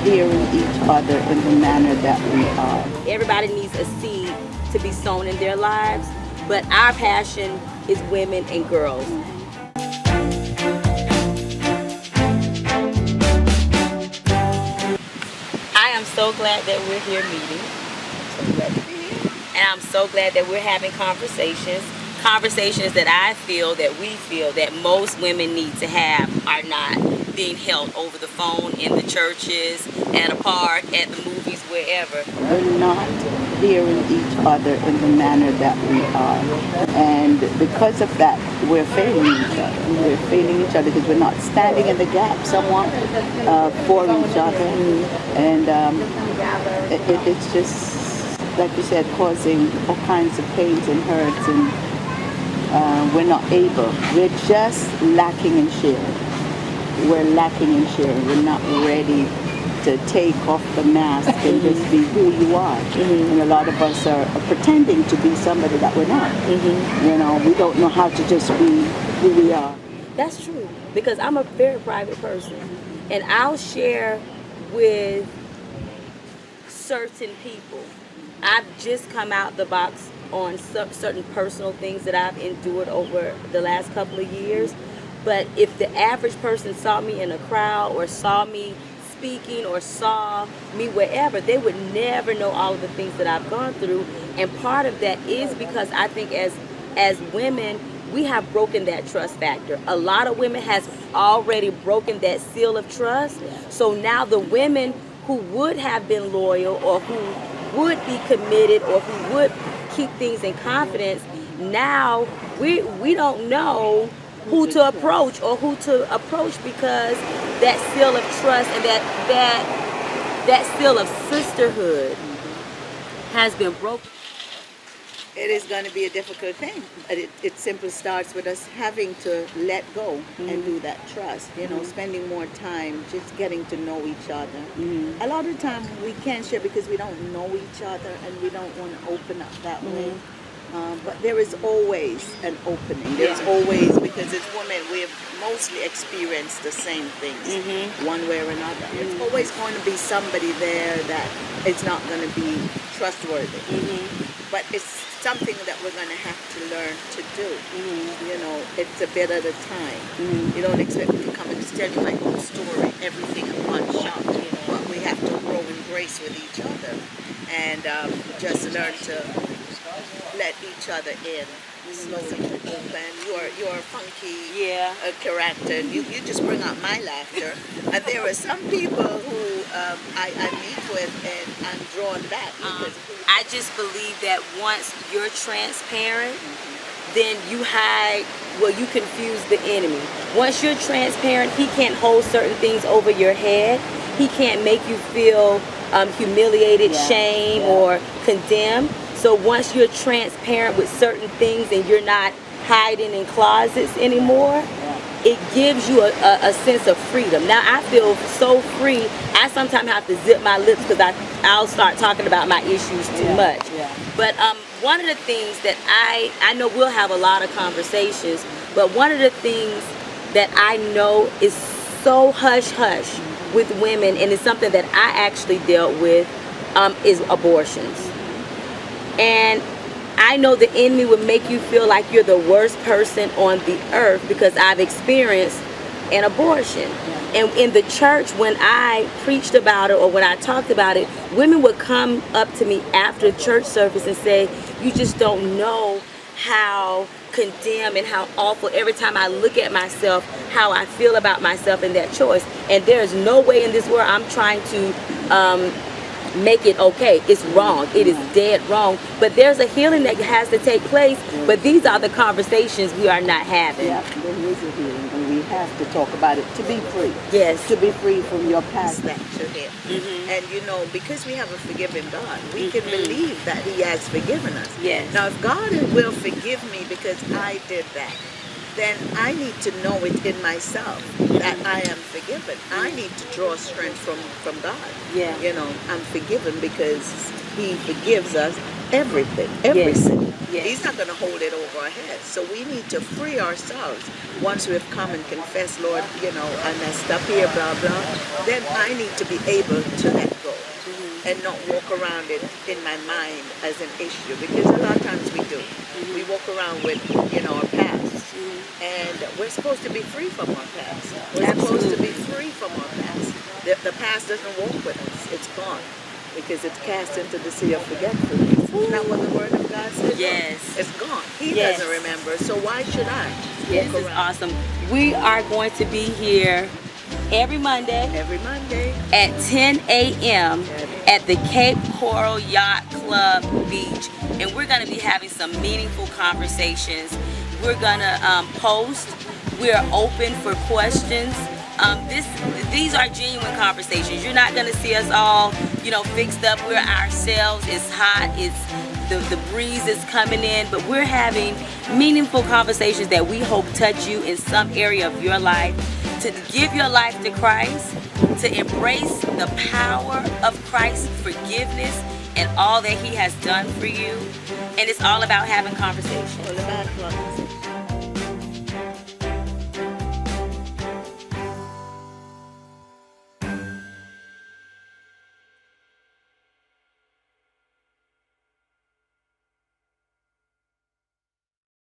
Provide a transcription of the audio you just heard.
hearing each other in the manner that we are. Everybody needs a seed to be sown in their lives, but our passion is women and girls. I am so glad that we're here meeting. So glad to be here. And I'm so glad that we're having conversations that I feel, that most women need to have are not being held over the phone, in the churches, at a park, at the movies, wherever. We're not hearing each other in the manner that we are. And because of that, we're failing each other. We're failing each other because we're not standing in the gap somewhat for each other. And it's just, like you said, causing all kinds of pains and hurts, and we're not able. We're just lacking in sharing. We're lacking in sharing. We're not ready to take off the mask and just be who you are. And a lot of us are pretending to be somebody that we're not. You know, we don't know how to just be who we are. That's true, because I'm a very private person, and I'll share with certain people. I've just come out the box on certain personal things that I've endured over the last couple of years. But if the average person saw me in a crowd, or saw me speaking, or saw me wherever, they would never know all of the things that I've gone through. And part of that is because I think as women, we have broken that trust factor. A lot of women has already broken that seal of trust. So now the women who would have been loyal, or who would be committed, or who would keep things in confidence, now we don't know who to approach, because that seal of trust and that seal of sisterhood has been broken. It is going to be a difficult thing. It simply starts with us having to let go and do that trust. You know, spending more time just getting to know each other. A lot of time we can't share because we don't know each other, and we don't want to open up that way. But there is always an opening. There's always, because as women, we have mostly experienced the same things, one way or another. There's always going to be somebody there that is not going to be trustworthy. But it's something that we're going to have to learn to do. You know, it's a bit at a time. You don't expect me to come and tell you my whole story, everything in one shot. But we have to grow in grace with each other, and just learn to let each other in, slowly open. You're a funky character. You just bring out my laughter. And there are some people who I meet with, and I'm drawn back. Because I just believe that once you're transparent, then you hide, you confuse the enemy. Once you're transparent, he can't hold certain things over your head. He can't make you feel humiliated, shame, or condemned. So once you're transparent with certain things, and you're not hiding in closets anymore, it gives you a sense of freedom. Now I feel so free. I sometimes have to zip my lips because I'll start talking about my issues too much. But one of the things that I know we'll have a lot of conversations, but one of the things that I know is so hush-hush with women, and it's something that I actually dealt with, is abortions. And I know the enemy would make you feel like you're the worst person on the earth because I've experienced an abortion. And in the church, when I preached about it, or when I talked about it, women would come up to me after church service and say, you just don't know how condemned and how awful every time I look at myself, how I feel about myself in that choice. And there's no way in this world I'm trying to make it okay. It's wrong. It is dead wrong. But there's a healing that has to take place. But these are the conversations we are not having. Yeah, there is a healing, and we have to talk about it to be free. Yes. To be free from your past that you're here. And you know, because we have a forgiving God, we can believe that He has forgiven us. Yes. Now, if God will forgive me because I did that, then I need to know it in myself that I am forgiven. I need to draw strength from God. You know, I'm forgiven because He forgives us everything, every sin. Yes. He's not going to hold it over our heads. So we need to free ourselves. Once we've come and confessed, Lord, I messed up here, blah, blah, then I need to be able to let go and not walk around it in my mind as an issue. Because a lot of times we do. We walk around with, our past. And we're supposed to be free from our past. We're supposed to be free from our past. The past doesn't walk with us. It's gone. Because it's cast into the sea of forgetfulness. Isn't that what the Word of God says? Yes. It's gone. He doesn't remember. So why should I This walk is around? awesome. We are going to be here every Monday at 10 a.m. at the Cape Coral Yacht Club Beach. And we're going to be having some meaningful conversations. We're going to post. We're open for questions. These are genuine conversations. You're not going to see us all, fixed up. We're ourselves. It's hot. The breeze is coming in, but we're having meaningful conversations that we hope touch you in some area of your life, to give your life to Christ, to embrace the power of Christ's forgiveness and all that He has done for you. And it's all about having conversations. All about conversation.